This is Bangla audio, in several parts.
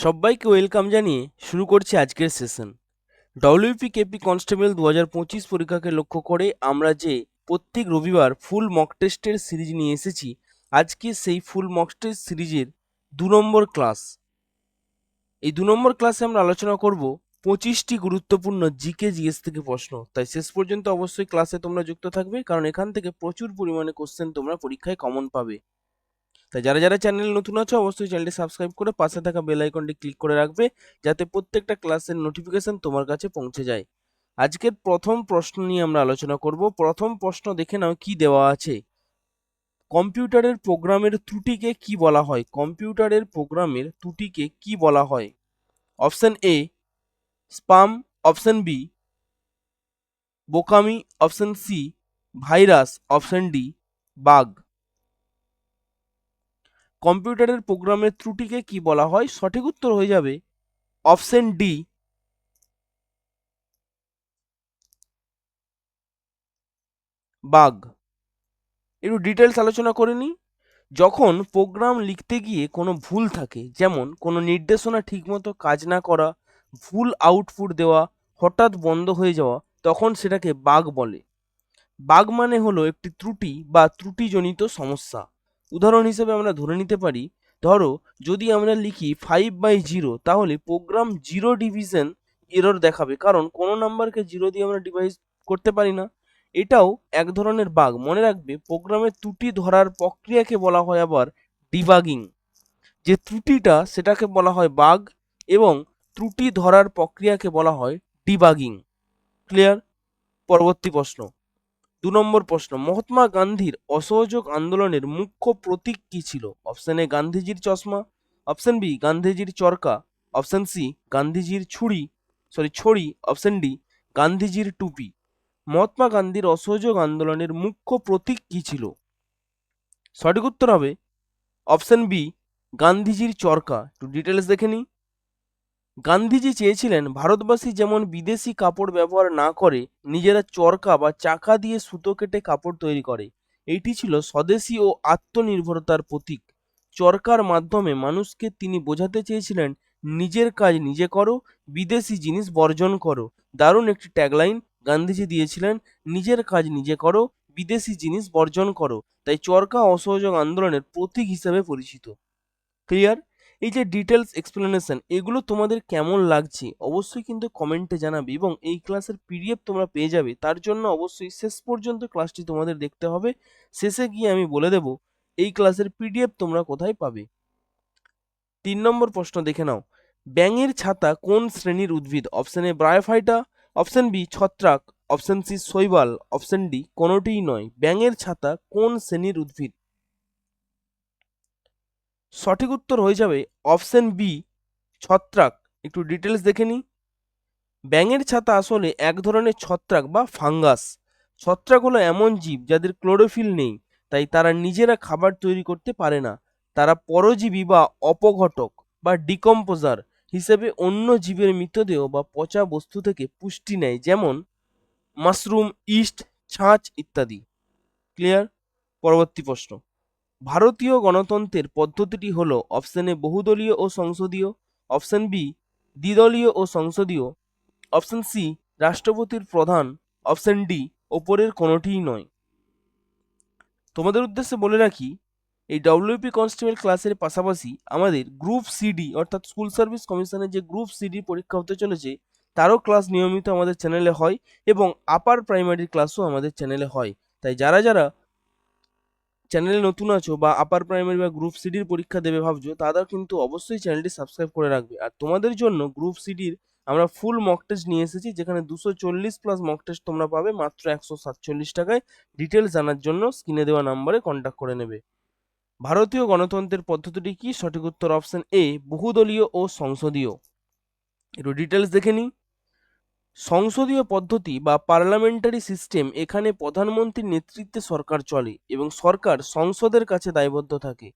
সবাইকে ওয়েলকাম জানিয়ে শুরু করছি আজকের সেশন। ডব্লিউপি কেপি কনস্টেবল 2025 পরীক্ষাকে লক্ষ্য করে আমরা যে প্রত্যেক রবিবার ফুল মক টেস্টের সিরিজ নিয়ে এসেছি, আজকে সেই ফুল মক টেস্ট সিরিজের 2 নম্বর ক্লাস। এই 2 নম্বর ক্লাসে আমরা আলোচনা করব 25টি গুরুত্বপূর্ণ জিকে জিএস থেকে প্রশ্ন। তাই শেষ পর্যন্ত অবশ্যই ক্লাসে তোমরা যুক্ত থাকবে, কারণ এখান থেকে প্রচুর পরিমাণে কোশ্চেন তোমরা পরীক্ষায় কমন পাবে। তাই যারা যারা চ্যানেলে নতুন আছো অবশ্যই চ্যানেলটি সাবস্ক্রাইব করে পাশে থাকা বেল আইকনটি ক্লিক করে রাখবে, যাতে প্রত্যেকটা ক্লাসের নোটিফিকেশন তোমার কাছে পৌঁছে যায়। আজকের প্রথম প্রশ্ন নিয়ে আমরা আলোচনা করব। প্রথম প্রশ্ন দেখে নাও কি দেওয়া আছে। কম্পিউটারের প্রোগ্রামের ত্রুটিকে কি বলা হয়? কম্পিউটারের প্রোগ্রামের ত্রুটিকে কি বলা হয়? Option A spam, option B বোকামি, option C virus, option D bug. কম্পিউটারের প্রোগ্রামের ত্রুটিকে কি বলা হয়? সঠিক উত্তর হয়ে যাবে অপশন ডি বাগ। একটু ডিটেলস আলোচনা করে নিই। যখন প্রোগ্রাম লিখতে গিয়ে কোনো ভুল থাকে, যেমন কোনো নির্দেশনা ঠিকমতো কাজ না করা, ভুল আউটপুট দেওয়া, হঠাৎ বন্ধ হয়ে যাওয়া, তখন সেটাকে বাগ বলে। বাগ মানে হলো একটি ত্রুটি বা ত্রুটিজনিত সমস্যা। উদাহরণ হিসেবে আমরা ধরে নিতে পারি, ধরো যদি আমরা লিখি 5/0, তাহলে প্রোগ্রাম 0 ডিভিশন এরর দেখাবে, কারণ কোনো নাম্বারকে 0 দিয়ে আমরা ডিভাইড করতে পারি না। এটাও এক ধরনের বাগ। মনে রাখবে, প্রোগ্রামের ত্রুটি ধরার প্রক্রিয়াকে বলা হয় আবার ডিবাগিং। যে ত্রুটিটা সেটাকে বলা হয় বাগ, এবং ত্রুটি ধরার প্রক্রিয়াকে বলা হয় ডিবাগিং। ক্লিয়ার? পরবর্তী প্রশ্ন, 2 নম্বর প্রশ্ন, মহাত্মা গান্ধীর অসহযোগ আন্দোলনের মুখ্য প্রতীক কি ছিল? অপশন এ গান্ধীজির চশমা, অপশন বি গান্ধীজির চরকা, অপশন সি গান্ধীজির ছড়ি, অপশন ডি গান্ধীজির টুপি। মহাত্মা গান্ধীর অসহযোগ আন্দোলনের মুখ্য প্রতীক কি ছিল? সঠিক উত্তর হবে অপশন বি গান্ধীজির চরকা। একটু ডিটেলস দেখে নিই। গান্ধীজি চেয়েছিলেন ভারতবাসী যেমন বিদেশি কাপড় ব্যবহার না করে নিজেরা চরকা বা চাকা দিয়ে সুতো কেটে কাপড় তৈরি করে। এইটি ছিল স্বদেশী ও আত্মনির্ভরতার প্রতীক। চরকার মাধ্যমে মানুষকে তিনি বোঝাতে চেয়েছিলেন, নিজের কাজ নিজে করো, বিদেশি জিনিস বর্জন করো। দারুণ একটি ট্যাগলাইন গান্ধীজি দিয়েছিলেন, নিজের কাজ নিজে করো, বিদেশি জিনিস বর্জন করো। তাই চরকা অসহযোগ আন্দোলনের প্রতীক হিসেবে পরিচিত। ক্লিয়ার? এই যে ডিটেলস এক্সপ্লেনেশন, এগুলো তোমাদের কেমন লাগছে অবশ্যই কিন্তু কমেন্টে জানাবে, এবং এই ক্লাসের পিডিএফ তোমরা পেয়ে যাবে। তার জন্য অবশ্যই শেষ পর্যন্ত ক্লাসটি তোমাদের দেখতে হবে। শেষে গিয়ে আমি বলে দেব এই ক্লাসের পিডিএফ তোমরা কোথায় পাবে। 3 নম্বর প্রশ্ন দেখে নাও। ব্যাঙের ছাতা কোন শ্রেণীর উদ্ভিদ? Option A bryophyta, option B ছত্রাক, অপশন সি শৈবাল, অপশন ডি কোনোটিই নয়। ব্যাঙের ছাতা কোন শ্রেণীর উদ্ভিদ? সঠিক উত্তর হয়ে যাবে অপশন বি ছত্রাক। একটু ডিটেলস দেখে নিই। ব্যাঙের ছাতা আসলে এক ধরনের ছত্রাক বা ফাঙ্গাস। ছত্রাক হলো এমন জীব যাদের ক্লোরোফিল নেই, তাই তারা নিজেরা খাবার তৈরি করতে পারে না। তারা পরজীবী বা অপঘটক বা ডিকম্পোজার হিসেবে অন্য জীবের মৃতদেহ বা পচা বস্তু থেকে পুষ্টি নেয়, যেমন মাশরুম, ইস্ট, ছাঁচ ইত্যাদি। ক্লিয়ার? পরবর্তী প্রশ্ন, ভারতীয় গণতন্ত্রের পদ্ধতিটি হল অপশন এ বহুদলীয় ও সংসদীয়, অপশন বি দ্বিদলীয় ও সংসদীয়, অপশন সি রাষ্ট্রপতির প্রধান, অপশন ডি ওপরের কোনোটিই নয়। তোমাদের উদ্দেশ্যে বলে রাখি, এই ডব্লিউপি কনস্টেবল ক্লাসের পাশাপাশি আমাদের গ্রুপ সিডি অর্থাৎ স্কুল সার্ভিস কমিশনের যে গ্রুপ সিডি পরীক্ষা হতে চলেছে, তারও ক্লাস নিয়মিত আমাদের চ্যানেলে হয়, এবং আপার প্রাইমারি ক্লাসও আমাদের চ্যানেলে হয়। তাই যারা যারা চ্যানেলে নতুন আছো বা আপার প্রাইমারি বা গ্রুপ সিডির পরীক্ষা দেবে ভাবছো, তারা কিন্তু অবশ্যই চ্যানেলটি সাবস্ক্রাইব করে রাখবে। আর তোমাদের জন্য গ্রুপ সিডির আমরা ফুল মক টেস্ট নিয়ে এসেছি, যেখানে 240+ মক টেস্ট তোমরা পাবে মাত্র 147 টাকায়। ডিটেলস জানার জন্য স্ক্রিনে দেওয়া নাম্বারে কন্ট্যাক্ট করে নেবে। ভারতীয় গণতন্ত্রের পদ্ধতিটি কি? সঠিক উত্তর অপশন এ বহুদলীয় ও সংসদীয়। একটু ডিটেলস দেখে নিই। সংসদীয় পদ্ধতি বা পার্লামেন্টারি সিস্টেম, এখানে প্রধানমন্ত্রীর নেতৃত্বে সরকার চলে এবং সরকার সংসদের কাছে দায়বদ্ধ থাকে।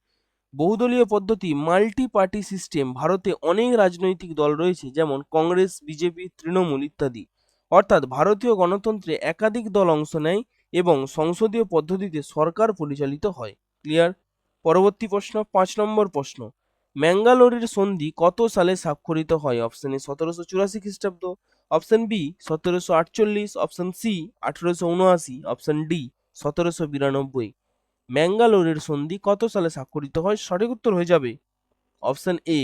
বহুদলীয় পদ্ধতি মাল্টি পার্টি সিস্টেম, ভারতে অনেক রাজনৈতিক দল রয়েছে, যেমন কংগ্রেস, বিজেপি, তৃণমূল ইত্যাদি। অর্থাৎ ভারতীয় গণতন্ত্রে একাধিক দল অংশ নেয় এবং সংসদীয় পদ্ধতিতে সরকার পরিচালিত হয়। ক্লিয়ার? পরবর্তী প্রশ্ন, 5 নম্বর প্রশ্ন, ম্যাঙ্গালোরের সন্ধি কত সালে স্বাক্ষরিত হয়? অপশন এ 1784 খ্রিস্টাব্দ, option B 1748, option C 1879, option D 1792। ম্যাঙ্গালোরের সন্ধি কত সালে স্বাক্ষরিত হয়? সঠিক উত্তর হয়ে যাবে অপশন এ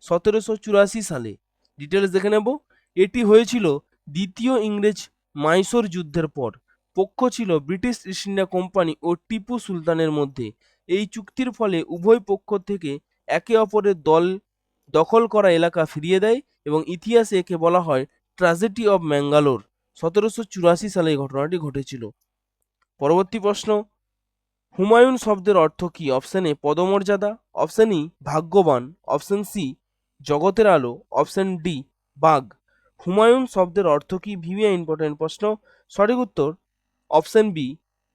1784 সালে। ডিটেলস দেখে নেব। এটি হয়েছিল দ্বিতীয় ইংরেজ মাইসোর যুদ্ধের পর। পক্ষ ছিল ব্রিটিশ ইস্ট ইন্ডিয়া কোম্পানি ও টিপু সুলতানের মধ্যে। এই চুক্তির ফলে উভয় পক্ষ থেকে একে অপরের দখল করা এলাকা ফিরিয়ে দেয় এবং ইতিহাসে একে বলা হয় ট্র্যাজেডি অব ম্যাঙ্গালোর। 1784 সালে এই ঘটনাটি ঘটেছিল। পরবর্তী প্রশ্ন, হুমায়ুন শব্দের অর্থ কি? অপশন এ পদমর্যাদা, অপশন ই ভাগ্যবান, অপশন সি জগতের আলো, অপশন ডি বাঘ। হুমায়ুন শব্দের অর্থ কি? ভিভিয়া ইম্পর্টেন্ট প্রশ্ন। সঠিক উত্তর অপশন বি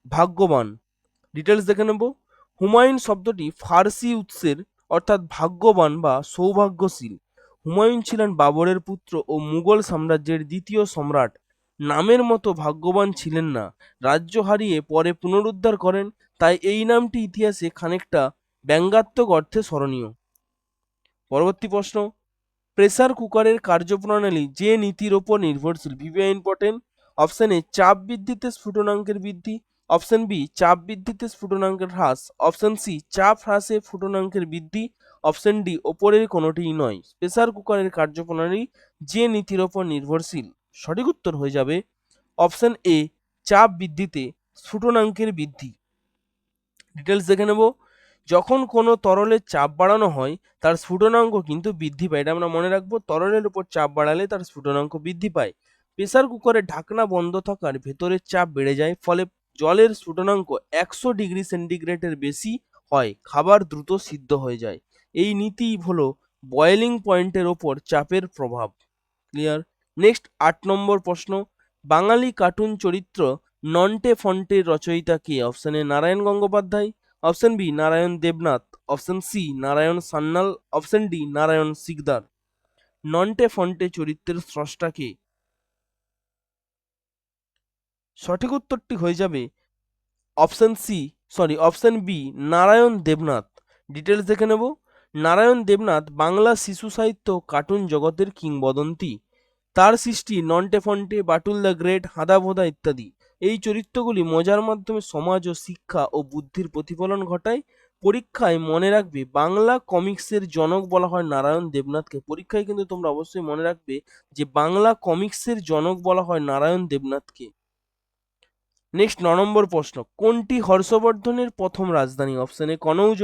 ভাগ্যবান। ডিটেলস দেখে নেব। হুমায়ুন শব্দটি ফার্সি উৎসের, অর্থাৎ ভাগ্যবান বা সৌভাগ্যশীল। হুমায়ুন ছিলেন বাবরের পুত্র ও মুঘল সাম্রাজ্যের দ্বিতীয় সম্রাট। নামের মতো ভাগ্যবান ছিলেন না, রাজ্য হারিয়ে পরে পুনরুদ্ধার করেন, তাই এই নামটি ইতিহাসে খানিকটা ব্যঙ্গাত্মক অর্থে স্মরণীয়। পরবর্তী প্রশ্ন, প্রেসার কুকারের কার্যপ্রণালী যে নীতির ওপর নির্ভরশীল? ভিভিয়া ইম্পর্টেন্ট। অপশন এ চাপ বৃদ্ধিতে স্ফুটনাঙ্কের বৃদ্ধি, অপশন বি চাপ বৃদ্ধিতে স্ফুটনাঙ্কের হ্রাস, অপশন সি চাপ হ্রাসে স্ফুটনাঙ্কের বৃদ্ধি, অপশন ডি ওপরের কোনোটিই নয়। প্রেসার কুকারের কার্যপ্রণালী যে নীতির ওপর নির্ভরশীল? সঠিক উত্তর হয়ে যাবে অপশন এ চাপ বৃদ্ধিতে স্ফুটনাঙ্কের বৃদ্ধি। ডিটেলস দেখে নেব। যখন কোনো তরলের চাপ বাড়ানো হয় তার স্ফুটনাঙ্ক কিন্তু বৃদ্ধি পায়, এটা আমরা মনে রাখবো। তরলের উপর চাপ বাড়ালে তার স্ফুটনাঙ্ক বৃদ্ধি পায়। প্রেসার কুকারের ঢাকনা বন্ধ থাকার ভেতরের চাপ বেড়ে যায়, ফলে জলের স্ফুটনাঙ্ক 100 ডিগ্রি সেন্টিগ্রেডের বেশি হয়, খাবার দ্রুত সিদ্ধ হয়ে যায়। এই নীতি হলো বয়েলিং পয়েন্টের ওপর চাপের প্রভাব। ক্লিয়ার। নেক্সট 8 নম্বর প্রশ্ন, বাঙালি কার্টুন চরিত্র নন্টে ফন্টের রচয়িতা কে? Option A Narayan Gangopadhyay, option B Narayan Debnath, option C Narayan Sanyal, option D Narayan Sikdar. Nonte Fonte চরিত্রের স্রষ্টা কে? সঠিক উত্তরটি হয়ে যাবে option B Narayan Debnath. Details দেখে নেব। নারায়ণ দেবনাথ বাংলা শিশু সাহিত্য কার্টুন জগতের কিংবদন্তি। তার সৃষ্টি নন্টে ফন্টে, বাটুল দ্য গ্রেট, হাদা ভোদা ইত্যাদি। এই চরিত্রগুলি মজার মাধ্যমে সমাজ ও শিক্ষা ও বুদ্ধির প্রতিফলন ঘটায়। পরীক্ষায় মনে রাখবে বাংলা কমিক্সের জনক বলা হয় নারায়ণ দেবনাথকে। পরীক্ষায় কিন্তু তোমরা অবশ্যই মনে রাখবে যে বাংলা কমিক্সের জনক বলা হয় নারায়ণ দেবনাথকে। নেক্সট 9 নম্বর প্রশ্ন, কোনটি হর্ষবর্ধনের প্রথম রাজধানী? Option A Kannauj,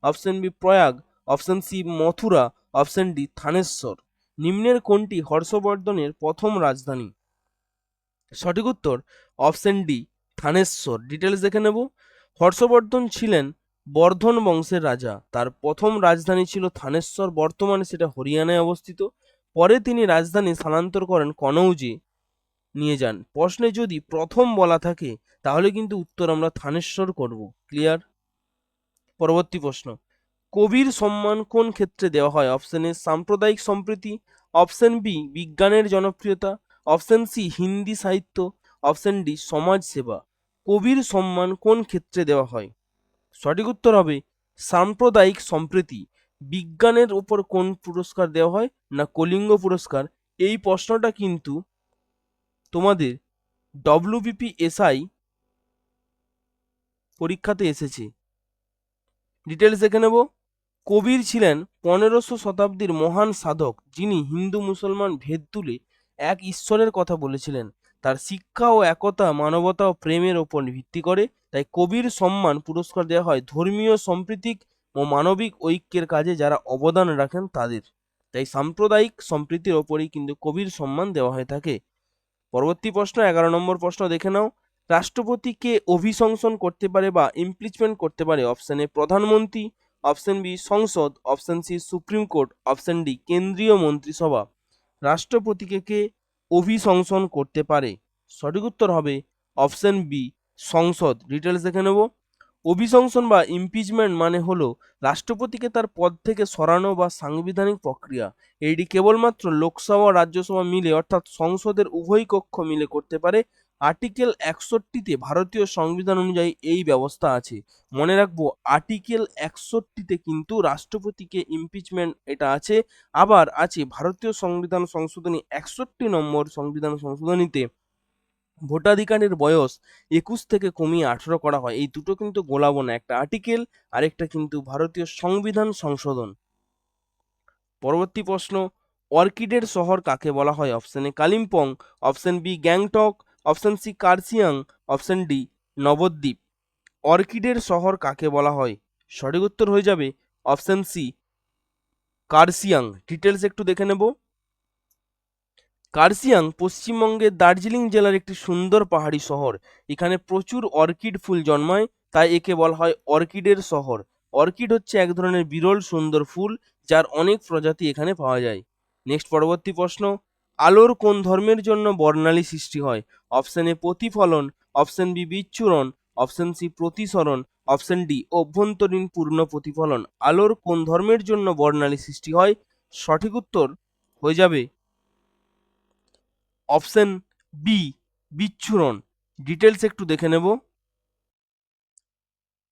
option B Prayag, option C Mathura, option D Thaneshwar. নিম্নের কোনটি হর্ষবর্ধনের প্রথম রাজধানী? সঠিক উত্তর অপশন ডি থানেশ্বর। ডিটেলস দেখে নেব। হর্ষবর্ধন ছিলেন বর্ধন বংশের রাজা। তার প্রথম রাজধানী ছিল থানেশ্বর, বর্তমানে সেটা হরিয়ানায় অবস্থিত। পরে তিনি রাজধানী স্থানান্তর করেন কনৌজে নিয়ে যান। প্রশ্নে যদি প্রথম বলা থাকে তাহলে কিন্তু উত্তর আমরা থানেশ্বর করব। ক্লিয়ার। পরবর্তী প্রশ্ন, কবির সম্মান কোন ক্ষেত্রে দেওয়া হয়? অপশন এ সাম্প্রদায়িক সম্প্রীতি, অপশন বি বিজ্ঞানের জনপ্রিয়তা, অপশন সি হিন্দি সাহিত্য, অপশন ডি সমাজ সেবা। কবির সম্মান কোন ক্ষেত্রে দেওয়া হয়? সঠিক উত্তর হবে সাম্প্রদায়িক সম্প্রীতি। বিজ্ঞানের উপর কোন পুরস্কার দেওয়া হয়? না কলিঙ্গ পুরস্কার। এই প্রশ্নটা কিন্তু তোমাদের WBPSI পরীক্ষাতে এসেছে। ডিটেলস দেখে নেব। কবির ছিলেন 1500 শতাব্দীর মহান সাধক, যিনি হিন্দু মুসলমান ভেদ তুলে এক ঈশ্বরের কথা বলেছিলেন। তার শিক্ষা ও একতা, মানবতা ও প্রেমের ওপর ভিত্তি করে। তাই কবির সম্মান পুরস্কার দেওয়া হয় ধর্মীয় সম্প্রীতিক ও মানবিক ঐক্যের কাজে যারা অবদান রাখেন তাদের। তাই সাম্প্রদায়িক সম্প্রীতির ওপরেই কিন্তু কবির সম্মান দেওয়া হয়ে থাকে। পরবর্তী প্রশ্ন 11 নম্বর প্রশ্ন দেখে নাও। রাষ্ট্রপতিকে অভিশংসন করতে পারে বা ইমপিচমেন্ট করতে পারে? অপশন এ প্রধানমন্ত্রী, অপশন বি সংসদ, option C supreme court, option D কেন্দ্রীয় মন্ত্রিসভা। রাষ্ট্রপতিকে কে অভিশংসন করতে পারে? সঠিক উত্তর হবে অপশন বি সংসদ। ডিটেলস দেখে নেব। অভিশংসন বা ইমপিচমেন্ট মানে হলো রাষ্ট্রপতিকে তার পদ থেকে সরানো বা সাংবিধানিক প্রক্রিয়া। এটি কেবলমাত্র লোকসভা ও রাজ্যসভা মিলে, অর্থাৎ সংসদের উভয় কক্ষ মিলে করতে পারে। আর্টিকেল 61-তে ভারতীয় সংবিধান অনুযায়ী এই ব্যবস্থা আছে। মনে রাখবো, আর্টিকেল 61-তে কিন্তু রাষ্ট্রপতিকে ইমপিচমেন্ট এটা আছে। আবার আছে ভারতীয় সংবিধান সংশোধনী 61 নম্বর সংবিধান সংশোধনীতে ভোটাধিকারের বয়স 21 থেকে কমিয়ে 18 করা হয়। এই দুটো কিন্তু গোলাবো না, একটা আর্টিকেল আর একটা কিন্তু ভারতীয় সংবিধান সংশোধন। পরবর্তী প্রশ্ন, অর্কিডের শহর কাকে বলা হয়? Option A Kalimpong, option B Gangtok, option C Kurseong, option D Nabadwip. অর্কিডের শহর কাকে বলা হয়? সঠিক উত্তর হয়ে যাবে অপশন সি কার্সিয়াং। ডিটেলস একটু দেখে নেব। কার্সিয়াং পশ্চিমবঙ্গের দার্জিলিং জেলার একটি সুন্দর পাহাড়ি শহর। এখানে প্রচুর অর্কিড ফুল জন্মায়, তাই একে বলা হয় অর্কিডের শহর। অর্কিড হচ্ছে এক ধরনের বিরল সুন্দর ফুল, যার অনেক প্রজাতি এখানে পাওয়া যায়। নেক্সট পরবর্তী প্রশ্ন, আলোর কোন ধর্মের জন্য বর্ণালী সৃষ্টি হয়? অপশন এ প্রতিফলন, অপশন বি বিচ্ছুরণ, অপশন সি প্রতিসরণ, অপশন ডি অভ্যন্তরীণ পূর্ণ প্রতিফলন। আলোর কোন ধর্মের জন্য বর্ণালী সৃষ্টি হয়? সঠিক উত্তর হয়ে যাবে অপশন বি বিচ্ছুরণ। ডিটেলস একটু দেখে নেব।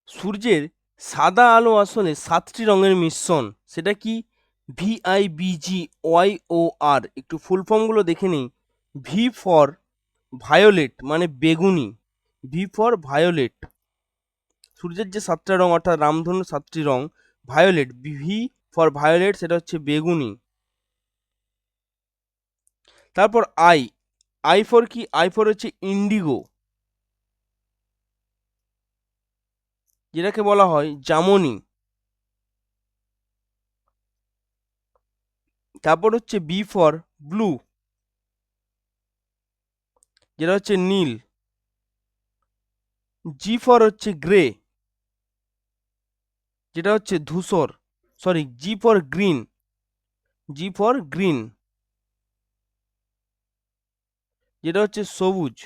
সূর্যের সাদা আলো আসলে 7টি রঙের মিশ্রণ। সেটা কি? VIBGYOR। একটু ফুল ফর্মগুলো দেখে নিই। ভি ফর ভায়োলেট মানে বেগুনি, ভি ফর ভায়োলেট। সূর্যের যে 7টা রং অর্থাৎ রামধনুর 7টি রং, ভায়োলেট, ভি ফর ভায়োলেট সেটা হচ্ছে বেগুনি। তারপর আই, আই ফর কি? আই ফর হচ্ছে ইন্ডিগো, যেটাকে বলা হয় জামনি। তারপর হচ্ছে বি ফর ব্লু, যেটা হচ্ছে নীল। জি ফর হচ্ছে গ্রে, যেটা হচ্ছে ধূসর। Sorry, G for green, G for green, যেটা হচ্ছে সবুজ।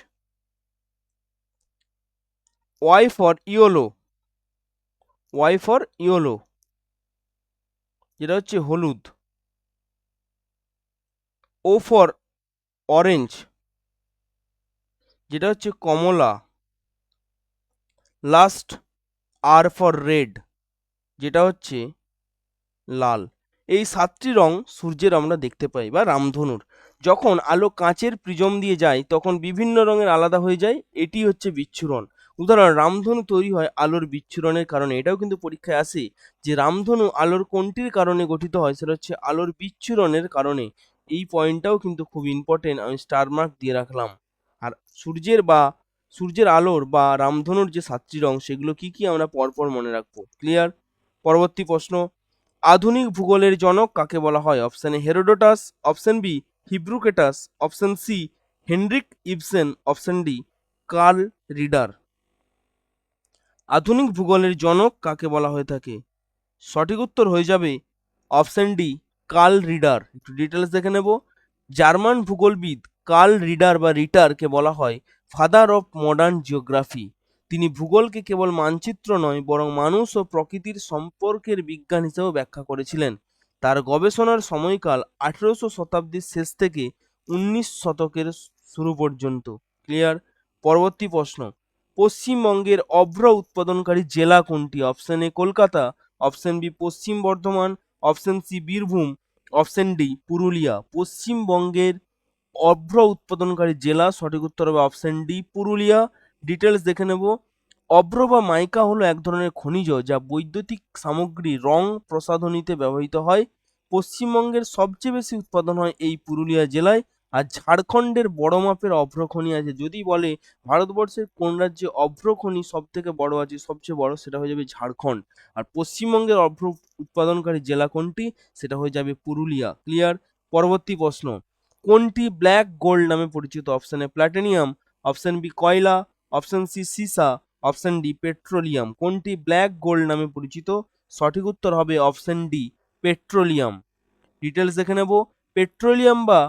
Y for yellow, Y for yellow, যেটা হচ্ছে হলুদ। ও ফর অরেঞ্জ, যেটা হচ্ছে কমলা। লাস্ট আর ফর রেড, যেটা হচ্ছে লাল। এই 7টি রং সূর্যের আমরা দেখতে পাই বা রামধনুর। যখন আলো কাঁচের প্রিজম দিয়ে যায় তখন বিভিন্ন রঙের আলাদা হয়ে যায়, এটি হচ্ছে বিচ্ছুরণ। উদাহরণ, রামধনু তৈরি হয় আলোর বিচ্ছুরণের কারণে। এটাও কিন্তু পরীক্ষায় আসে যে রামধনু আলোর কোনটির কারণে গঠিত হয়, সেটা হচ্ছে আলোর বিচ্ছুরণের কারণে। এই পয়েন্টটাও কিন্তু খুব ইম্পর্টেন্ট, আমি স্টার মার্ক দিয়ে রাখলাম। আর সূর্যের আলোর বা রামধনুর যে 7টি রং, সেগুলো কি কি আমরা পরপর মনে রাখবো। ক্লিয়ার? পরবর্তী প্রশ্ন, আধুনিক ভূগোলের জনক কাকে বলা হয়? Option A Herodotus, option B হিব্রুকেটাস, option C Henrik Ibsen, option D Carl Ritter. আধুনিক ভূগোলের জনক কাকে বলা হয়ে থাকে? সঠিক উত্তর হয়ে যাবে অপশন ডি কার্ল রিডার। একটু ডিটেলস দেখে নেব। জার্মান ভূগোলবিদ কার্ল রিডার বা রিটারকে বলা হয় ফাদার অফ মডার্ন জিওগ্রাফি। তিনি ভূগোলকে কেবল মানচিত্র নয়, বরং মানুষ ও প্রকৃতির সম্পর্কের বিজ্ঞান হিসেবেও ব্যাখ্যা করেছিলেন। তার গবেষণার সময়কাল 18শো শতাব্দীর শেষ থেকে 19 শতকের শুরু পর্যন্ত। ক্লিয়ার? পরবর্তী প্রশ্ন, পশ্চিমবঙ্গের অভ্র উৎপাদনকারী জেলা কোনটি? Option A Kolkata, option B Paschim Bardhaman, option C Birbhum, option D Purulia. পশ্চিমবঙ্গের অভ্র উৎপাদনকারী জেলা, সঠিক উত্তর হবে অপশন ডি পুরুলিয়া। ডিটেলস দেখে নেব। অভ্র বা মাইকা হলো এক ধরনের খনিজ যা বৈদ্যুতিক সামগ্রী রং প্রসাধনীতে ব্যবহৃত হয়। পশ্চিমবঙ্গের সবচেয়ে বেশি উৎপাদন হয় এই পুরুলিয়া জেলায়। আর ঝাড়খণ্ডের বড় মাপের অভ্র খনি আছে। যদি বলে ভারতবর্ষের কোন রাজ্যে অভ্র খনি সব থেকে বড় আছে, সবচেয়ে বড়, সেটা হয়ে যাবে ঝাড়খণ্ড। আর পশ্চিমবঙ্গের অভ্র উৎপাদনকারী জেলা কোনটি? সেটা হয়ে যাবে পুরুলিয়া। ক্লিয়ার? পরবর্তী প্রশ্ন, কোনটি ব্ল্যাক গোল্ড নামে পরিচিত? Option A platinum, option B কয়লা, অপশন সি সীসা, অপশন ডি পেট্রোলিয়াম। কোনটি ব্ল্যাক গোল্ড নামে পরিচিত? সঠিক উত্তর হবে অপশন ডি পেট্রোলিয়াম। ডিটেলস দেখে নেব। পেট্রোলিয়াম বা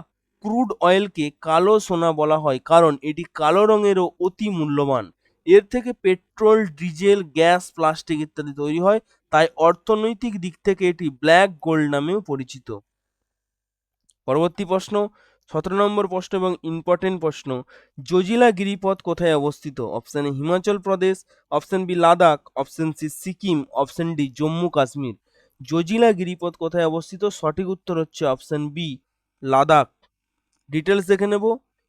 ক্রুড অয়েলকে কালো সোনা বলা হয় কারণ এটি কালো রঙেরও অতি মূল্যবান। এর থেকে পেট্রোল, ডিজেল, গ্যাস, প্লাস্টিক ইত্যাদি তৈরি হয়, তাই অর্থনৈতিক দিক থেকে এটি ব্ল্যাক গোল্ড নামেও পরিচিত। পরবর্তী প্রশ্ন, 17 নম্বর প্রশ্ন এবং ইম্পর্টেন্ট প্রশ্ন, জজিলা গিরিপথ কোথায় অবস্থিত? Option A Himachal Pradesh, option B Ladakh, option C Sikkim, option D Jammu Kashmir. Zojila গিরিপথ কোথায় অবস্থিত? সঠিক উত্তর হচ্ছে অপশন বি লাদাখ। ডিটেলস দেখে নেব।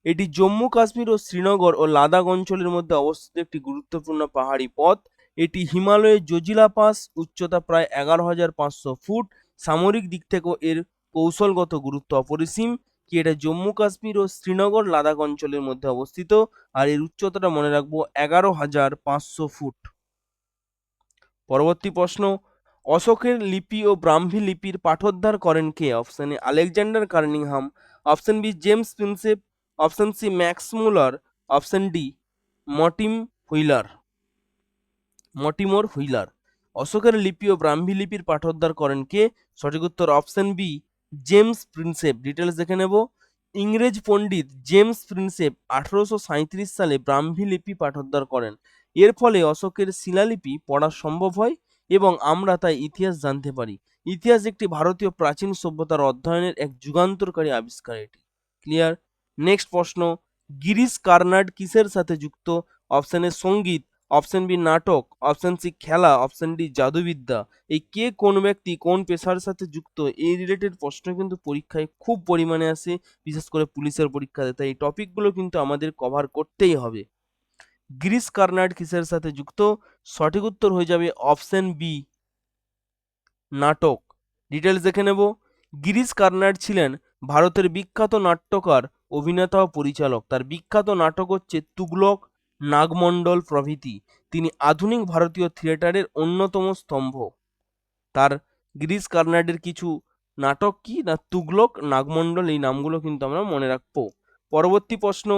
এটি জম্মু কাশ্মীর ও শ্রীনগর ও লাদাখ অঞ্চলের মধ্যে অবস্থিত একটি গুরুত্বপূর্ণ পাহাড়ি পথ। এটি হিমালয়ের জজিলা পাস, উচ্চতা প্রায় 11,500 ফুট। সামরিক দিক থেকেও এর কৌশলগত গুরুত্ব অপরিসীম। কি এটা জম্মু কাশ্মীর ও শ্রীনগর লাদাখ অঞ্চলের মধ্যে অবস্থিত, আর এর উচ্চতাটা মনে রাখবো 11,500 ফুট। পরবর্তী প্রশ্ন, অশোকের লিপি ও ব্রাহ্মী লিপির পাঠোদ্ধার করেন কে? Option A Alexander Cunningham, option B James Prinsep, option C Max Muller, option D Mortimer Wheeler. Mortimer Wheeler. অশোকের লিপি ও ব্রাহ্মী লিপির পাঠোদ্ধার করেন কে? সঠিক উত্তর option B James Prinsep. Details দেখে নেব। ইংরেজ পণ্ডিত জেমস প্রিন্সেপ 1837 সালে ব্রাহ্মী লিপি পাঠোদ্ধার করেন। এর ফলে অশোকের শিলালিপি পড়া সম্ভব হয় এবং আমরা তাই ইতিহাস জানতে পারি। ইতিহাস একটি ভারতীয় প্রাচীন সভ্যতার অধ্যয়নের এক যুগান্তকারী আবিষ্কার। এটি ক্লিয়ার। নেক্সট প্রশ্ন, গিরিশ কার্নাড কিসের সাথে যুক্ত? অপশন এ সঙ্গীত, অপশন বি নাটক, অপশন সি খেলা, অপশন ডি জাদুবিদ্যা। এই কে কোন ব্যক্তি কোন পেশার সাথে যুক্ত, এই রিলেটেড প্রশ্ন কিন্তু পরীক্ষায় খুব পরিমাণে আসে, বিশেষ করে পুলিশের পরীক্ষাতে। তাই এই টপিকগুলো কিন্তু আমাদের কভার করতেই হবে। গিরিশ কার্নাড কিসের সাথে যুক্ত? সঠিক উত্তর হয়ে যাবে অপশন বি নাটক। ডিটেলস দেখে নেব। গিরিশ কার্নাড ছিলেন ভারতের বিখ্যাত নাট্যকার, অভিনেতা ও পরিচালক। তার বিখ্যাত নাটক হচ্ছে তুগলক, নাগমণ্ডল প্রভৃতি। তিনি আধুনিক ভারতীয় থিয়েটারের অন্যতম স্তম্ভ। তার গিরিশ কার্নাডের কিছু নাটক কি না, তুগলক, নাগমণ্ডল, এই নামগুলো কিন্তু আমরা মনে রাখবো। পরবর্তী প্রশ্ন,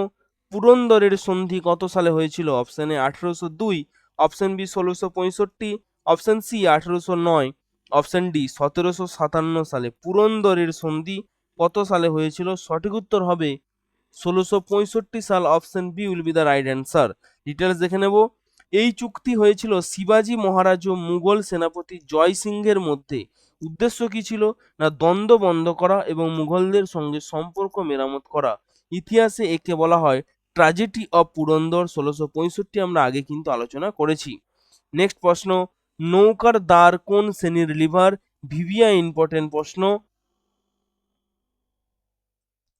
পুরন্দরের সন্ধি কত সালে হয়েছিল? Option A 1802, option B 1665, option C 1809, option D 1757 সালে। পুরন্দরের সন্ধি কত সালে হয়েছিল? সঠিক উত্তর হবে 1665 সাল। Option B will be the right answer. Details দেখে নেব। এই চুক্তি হয়েছিল শিবাজি মহারাজ ও মুঘল সেনাপতি জয় সিংহের মধ্যে। উদ্দেশ্য কি ছিল? না দ্বন্দ্ব বন্ধ করা এবং মুঘলদের সঙ্গে সম্পর্ক মেরামত করা। ইতিহাসে একে বলা হয় ট্র্যাজেডি অফ পুরন্দর 1665, আমরা আগে কিন্তু আলোচনা করেছি। নেক্সট প্রশ্ন, নৌকার দ্বার কোন শ্রেণীর লিভার? ভিভিয়া ইম্পর্টেন্ট প্রশ্ন,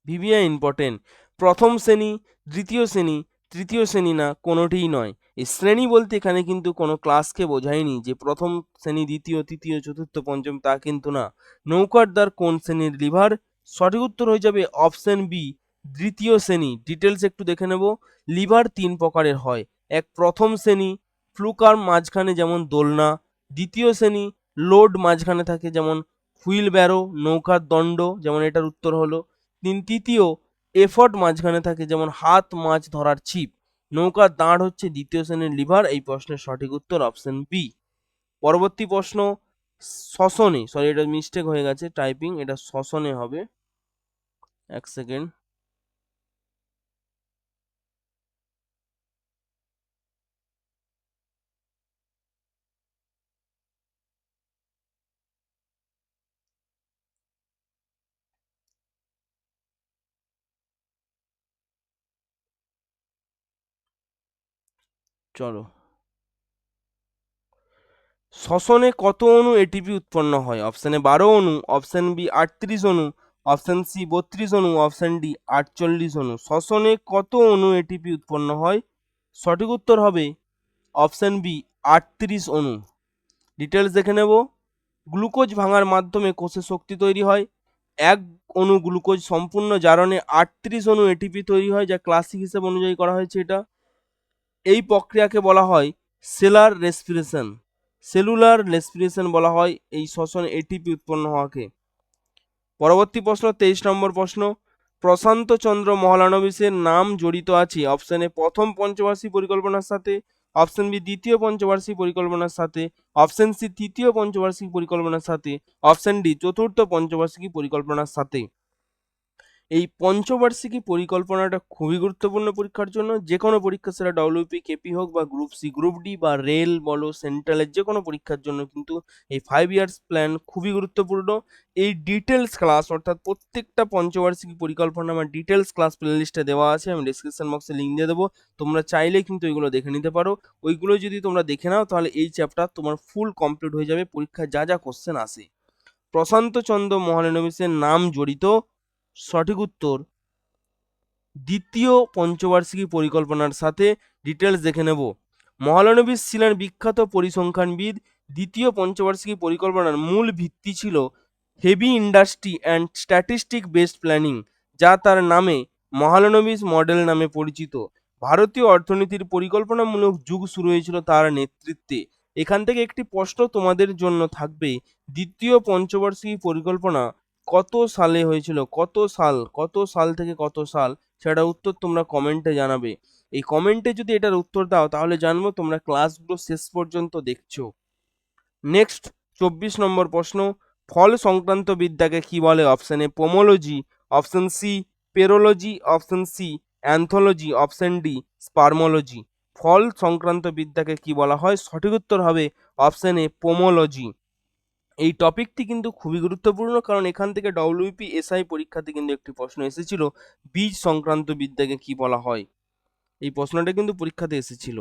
ভিভিয়া ইম্পর্টেন্ট। প্রথম শ্রেণী, দ্বিতীয় শ্রেণী, তৃতীয় শ্রেণী না কোনোটিই নয়। এই শ্রেণী বলতে এখানে কিন্তু কোনো ক্লাসকে বোঝায়নি যে প্রথম শ্রেণী, দ্বিতীয়, তৃতীয়, চতুর্থ, পঞ্চম, তা কিন্তু না। নৌকার দ্বার কোন শ্রেণীর লিভার? সঠিক উত্তর হয়ে যাবে অপশন বি দ্বিতীয় শ্রেণী। ডিটেলস একটু দেখে নেব। লিভার তিন প্রকারের হয়। এক প্রথম শ্রেণী, ফ্লুকার মাঝখানে যেমন দোলনা। দ্বিতীয় শ্রেণী, লোড মাঝখানে থাকে যেমন হুইল ব্যারো, নৌকার দণ্ড, যেমন এটার উত্তর হলো। তৃতীয়, এফর্ট মাঝখানে থাকে যেমন হাত মাছ ধরার ছিপ। নৌকার দাঁড় হচ্ছে দ্বিতীয় শ্রেণীর লিভার। এই প্রশ্নের সঠিক উত্তর অপশন বি। পরবর্তী প্রশ্ন, শ্বসনে, সরি এটা মিস্টেক হয়ে গেছে টাইপিং, এটা শ্বসনে হবে। এক সেকেন্ড। চলো, শ্বসনে কত অণু এটিপি উৎপন্ন হয়? অপশন এ 12 অণু, অপশন বি 38 অণু, অপশন সি 32 অণু, অপশন ডি 48 অণু। শ্বসনে কত অণু এটিপি উৎপন্ন হয়? সঠিক উত্তর হবে অপশন বি 38 অণু। ডিটেলস দেখে নেব। গ্লুকোজ ভাঙার মাধ্যমে কোষে শক্তি তৈরি হয়। এক অণু গ্লুকোজ সম্পূর্ণ জারণে 38 অণু এটিপি তৈরি হয়, যা ক্লাসিক হিসেব অনুযায়ী করা হয়েছে এটা। এই প্রক্রিয়াকে বলা হয় সেলার রেসপিরেশন। সেলুলার রেসপিরেশন বলা হয় এই শ্বসন এটিপি উৎপন্ন হওয়াকে। পরবর্তী প্রশ্ন, 23 নম্বর প্রশ্ন, প্রশান্ত চন্দ্র মহলানবিশের নাম জড়িত আছে অপশন এ প্রথম পঞ্চবার্ষিক পরিকল্পনার সাথে, অপশন বি দ্বিতীয় পঞ্চবার্ষিক পরিকল্পনার সাথে, অপশন সি তৃতীয় পঞ্চবার্ষিক পরিকল্পনার সাথে, অপশন ডি চতুর্থ পঞ্চবার্ষিকী পরিকল্পনার সাথে। এই পঞ্চবার্ষিকী পরিকল্পনাটা খুবই গুরুত্বপূর্ণ পরীক্ষার জন্য। যে কোনো পরীক্ষা, সেটা ডব্লিউপি কেপি হোক বা গ্রুপ সি গ্রুপ ডি বা রেল বলো, সেন্ট্রালের যে কোনো পরীক্ষার জন্য কিন্তু এই 5 ইয়ার্স প্ল্যান খুবই গুরুত্বপূর্ণ। এই ডিটেলস ক্লাস, অর্থাৎ প্রত্যেকটা পঞ্চবার্ষিকী পরিকল্পনা আমার ডিটেলস ক্লাস প্লে লিস্টে দেওয়া আছে, আমি ডিসক্রিপশন বক্সে লিঙ্ক দিয়ে দেবো। তোমরা চাইলে কিন্তু ওইগুলো দেখে নিতে পারো। ওইগুলো যদি তোমরা দেখে নাও তাহলে এই চ্যাপ্টার তোমার ফুল কমপ্লিট হয়ে যাবে, পরীক্ষায় যা যা কোশ্চেন আসে। প্রশান্ত চন্দ্র মহলানবিশের নাম জড়িত, সঠিক উত্তর দ্বিতীয় পঞ্চবার্ষিকী পরিকল্পনার সাথে। ডিটেলস দেখে নেব। মহলানবিশ ছিলেন বিখ্যাত পরিসংখ্যানবিদ। দ্বিতীয় পঞ্চবার্ষিকী পরিকল্পনার মূল ভিত্তি ছিল heavy industry and statistic based planning, যা তার নামে মহলানবিশ মডেল নামে পরিচিত। ভারতীয় অর্থনীতির পরিকল্পনামূলক যুগ শুরু হয়েছিল তার নেতৃত্বে। এখান থেকে একটি প্রশ্ন তোমাদের জন্য থাকবে, দ্বিতীয় পঞ্চবার্ষিকী পরিকল্পনা কত সালে হয়েছিল? কত সাল থেকে কত সাল, সেটার উত্তর তোমরা কমেন্টে জানাবে। এই কমেন্টে যদি এটার উত্তর দাও তাহলে জানবো তোমরা ক্লাসগুলো শেষ পর্যন্ত দেখছো। নেক্সট 24 নম্বর প্রশ্ন, ফল সংক্রান্ত বিদ্যাকে কি বলে? Option A pomology, option C petrology, option C anthology, option D spermology. ফল সংক্রান্ত বিদ্যাকে কি বলা হয়? সঠিক উত্তর হবে অপশন এ পোমোলজি। এই টপিকটি কিন্তু খুবই গুরুত্বপূর্ণ, কারণ এখান থেকে ডব্লিউপি এসআই পরীক্ষাতে কিন্তু একটি প্রশ্ন এসেছিল, বীজ সংক্রান্ত বিদ্যাকে কি বলা হয়। এই প্রশ্নটা কিন্তু পরীক্ষাতে এসেছিল।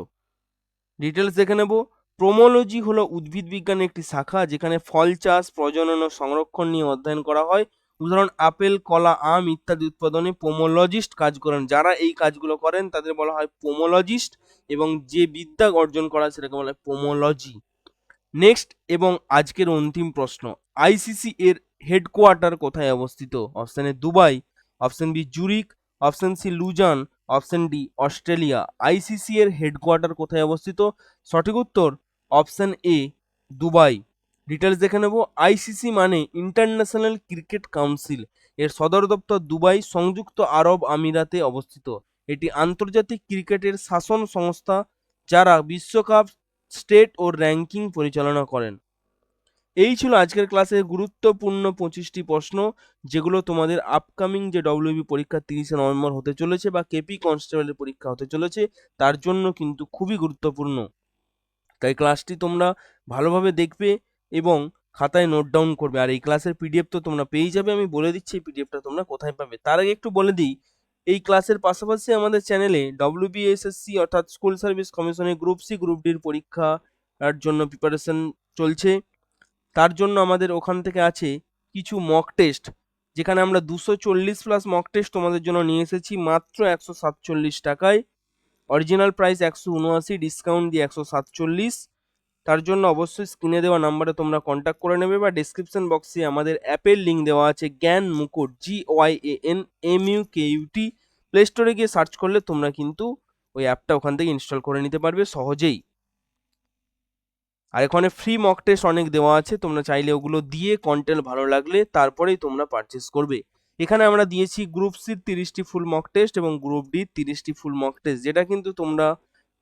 ডিটেলস দেখে নেব। পোমোলজি হলো উদ্ভিদ বিজ্ঞানের একটি শাখা, যেখানে ফল চাষ, প্রজনন ও সংরক্ষণ নিয়ে অধ্যয়ন করা হয়। উদাহরণ আপেল, কলা, আম ইত্যাদি উৎপাদনে পোমোলজিস্ট কাজ করেন। যারা এই কাজগুলো করেন তাদের বলা হয় পোমোলজিস্ট, এবং যে বিদ্যা অর্জন করা সেটাকে বলা হয় পোমোলজি। নেক্সট এবং আজকের অন্তিম প্রশ্ন, আইসিসি এর হেডকোয়ার্টার কোথায় অবস্থিত? Option A Dubai, option B Zurich, option C Lausanne, option D Australia. ICC এর হেডকোয়ার্টার কোথায় অবস্থিত? সঠিক উত্তর অপশন এ দুবাই। ডিটেলস দেখে নেব। আইসিসি মানে ইন্টারন্যাশনাল ক্রিকেট কাউন্সিল। এর সদর দপ্তর দুবাই, সংযুক্ত আরব আমিরাতে অবস্থিত। এটি আন্তর্জাতিক ক্রিকেটের শাসন সংস্থা, যারা বিশ্বকাপ, স্টেট ও র্যাঙ্কিং পরিচালনা করেন। এই ছিল আজকের ক্লাসের গুরুত্বপূর্ণ 25টি প্রশ্ন, যেগুলো তোমাদের আপকামিং যে ডব্লিউবি পরীক্ষা 30শে নভেম্বর হতে চলেছে বা কেপি কনস্টেবলের পরীক্ষা হতে চলেছে, তার জন্য কিন্তু খুবই গুরুত্বপূর্ণ। তাই ক্লাসটি তোমরা ভালোভাবে দেখবে এবং খাতায় নোট ডাউন করবে। আর এই ক্লাসের পিডিএফ তো তোমরা পেয়ে যাবে, আমি বলে দিচ্ছি এই পিডিএফটা তোমরা কোথায় পাবে। তার আগে একটু বলে দিই, এই ক্লাসের পাশাপাশি আমাদের চ্যানেলে ডব্লিউবিএসএসসি অর্থাৎ স্কুল সার্ভিস কমিশনের গ্রুপ সি গ্রুপ ডির পরীক্ষার জন্য প্রিপারেশন চলছে। তার জন্য আমাদের ওখান থেকে আছে কিছু মক টেস্ট, যেখানে আমরা 240+ মক টেস্ট তোমাদের জন্য নিয়ে এসেছি মাত্র 147 টাকায়। অরিজিনাল প্রাইস 179, ডিসকাউন্ট দিয়ে 147। তার জন্য অবশ্যই স্ক্রিনে দেওয়া নাম্বারে তোমরা কন্ট্যাক্ট করে নেবে, বা ডেসক্রিপশন বক্সে আমাদের অ্যাপের লিঙ্ক দেওয়া আছে, জ্ঞান মুকুট, GYANMUKUT। প্লে স্টোরে গিয়ে সার্চ করলে তোমরা কিন্তু ওই অ্যাপটা ওখান থেকে ইনস্টল করে নিতে পারবে সহজেই। আর এখানে ফ্রি মক টেস্ট অনেক দেওয়া আছে, তোমরা চাইলে ওগুলো দিয়ে কন্টেন্ট ভালো লাগলে তারপরেই তোমরা পারচেস করবে। এখানে আমরা দিয়েছি গ্রুপ সির 30টি ফুল মক টেস্ট এবং গ্রুপ ডি 30টি ফুল মক টেস্ট, যেটা কিন্তু তোমরা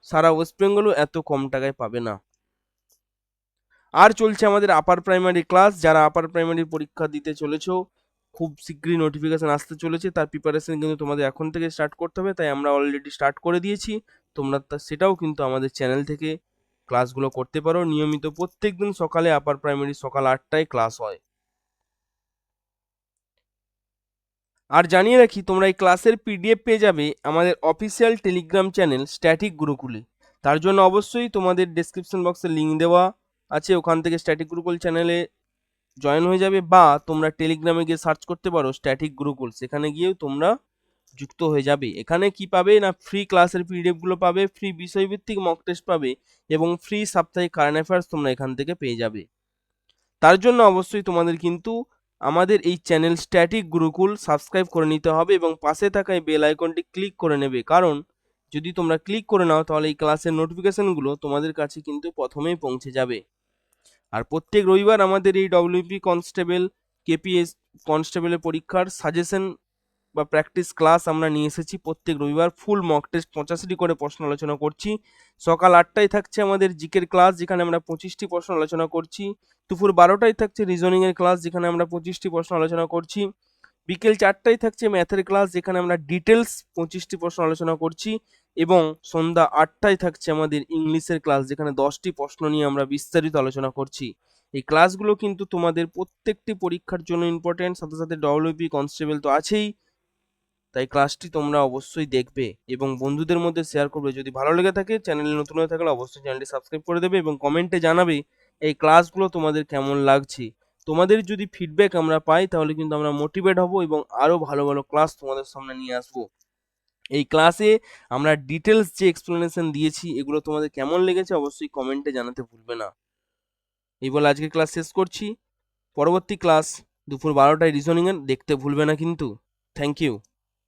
সারা ওয়েস্ট বেঙ্গলও এত কম টাকায় পাবে না। আর চলছে আমাদের আপার প্রাইমারি ক্লাস। যারা আপার প্রাইমারি পরীক্ষা দিতে চলেছো, খুব শীঘ্রই নোটিফিকেশন আসতে চলেছে, তার প্রিপারেশন কিন্তু তোমাদের এখন থেকে স্টার্ট করতে হবে। তাই আমরা অলরেডি স্টার্ট করে দিয়েছি, তোমরা সেটাও কিন্তু আমাদের চ্যানেল থেকে ক্লাসগুলো করতে পারো নিয়মিত। প্রত্যেকদিন সকালে আপার প্রাইমারি সকাল 8টায় ক্লাস হয়। আর জানিয়ে রাখি, তোমরা এই ক্লাসের পিডিএফ পেয়ে যাবে আমাদের অফিসিয়াল টেলিগ্রাম চ্যানেল স্ট্যাটিক গুরুকুলে। তার জন্য অবশ্যই তোমাদের ডেসক্রিপশন বক্সে লিঙ্ক দেওয়া আছে, ওখান থেকে স্ট্যাটিক গুরুকুল চ্যানেলে জয়েন হয়ে যাবে, বা তোমরা টেলিগ্রামে গিয়ে সার্চ করতে পারো স্ট্যাটিক গুরুকুল, সেখানে গিয়েও তোমরা যুক্ত হয়ে যাবে। এখানে কি পাবে না, ফ্রি ক্লাসের পিডিএফ গুলো পাবে, ফ্রি বিষয়ভিত্তিক মক টেস্ট পাবে, এবং ফ্রি সাপ্তাহিক কারেন্ট অ্যাফেয়ার্স তোমরা এখান থেকে পেয়ে যাবে। তার জন্য অবশ্যই তোমাদের কিন্তু আমাদের এই চ্যানেল স্ট্যাটিক গুরুকুল সাবস্ক্রাইব করে নিতে হবে এবং পাশে থাকা এই বেল আইকনটি ক্লিক করে নেবে, কারণ যদি তোমরা ক্লিক করে নাও তাহলে এই ক্লাসের নোটিফিকেশনগুলো তোমাদের কাছে কিন্তু প্রথমেই পৌঁছে যাবে। আর প্রত্যেক রবিবার আমাদের এই ডব্লিউপি কনস্টেবল, কেপিএস কনস্টেবলের পরীক্ষার সাজেশন বা প্র্যাকটিস ক্লাস আমরা নিয়ে এসেছি। প্রত্যেক রবিবার ফুল মক টেস্ট 85টি করে প্রশ্ন আলোচনা করছি। সকাল 8টায় থাকছে আমাদের জিকের ক্লাস, যেখানে আমরা 25টি প্রশ্ন আলোচনা করছি। দুপুর 12টায় থাকছে রিজনিং এর ক্লাস, যেখানে আমরা 25টি প্রশ্ন আলোচনা করছি। বিকেল 4টায় থাকছে ম্যাথের ক্লাস, যেখানে আমরা ডিটেলস 25টি প্রশ্ন আলোচনা করছি, এবং সন্ধ্যা 8টায় থাকছে আমাদের ইংলিশের ক্লাস, যেখানে 10টি প্রশ্ন নিয়ে আমরা বিস্তারিত আলোচনা করছি। এই ক্লাসগুলো কিন্তু তোমাদের প্রত্যেকটি পরীক্ষার জন্য ইম্পর্টেন্ট, সাথে সাথে ডব্লিউপি কনস্টেবল তো আছেই। তাই ক্লাসটি তোমরা অবশ্যই দেখবে এবং বন্ধুদের মধ্যে শেয়ার করবে। যদি ভালো লেগে থাকে, চ্যানেলে নতুন হয়ে থাকলে অবশ্যই চ্যানেলটি সাবস্ক্রাইব করে দেবে এবং কমেন্টে জানাবে এই ক্লাসগুলো তোমাদের কেমন লাগছে। তোমাদের যদি ফিডব্যাক আমরা পাই, তাহলে কিন্তু আমরা মোটিভেট হব এবং আরো ভালো ভালো ক্লাস তোমাদের সামনে নিয়ে আসবো। এই ক্লাসে আমরা ডিটেলস যে এক্সপ্লেনেশন দিয়েছি, এগুলো তোমাদের কেমন লেগেছে অবশ্যই কমেন্টে জানাতে ভুলবে না। এই বলে আজকের ক্লাস শেষ করছি। পরবর্তী ক্লাস দুপুর 12টায় রিজনিং এর, দেখতে ভুলবে না কিন্তু। Thank you.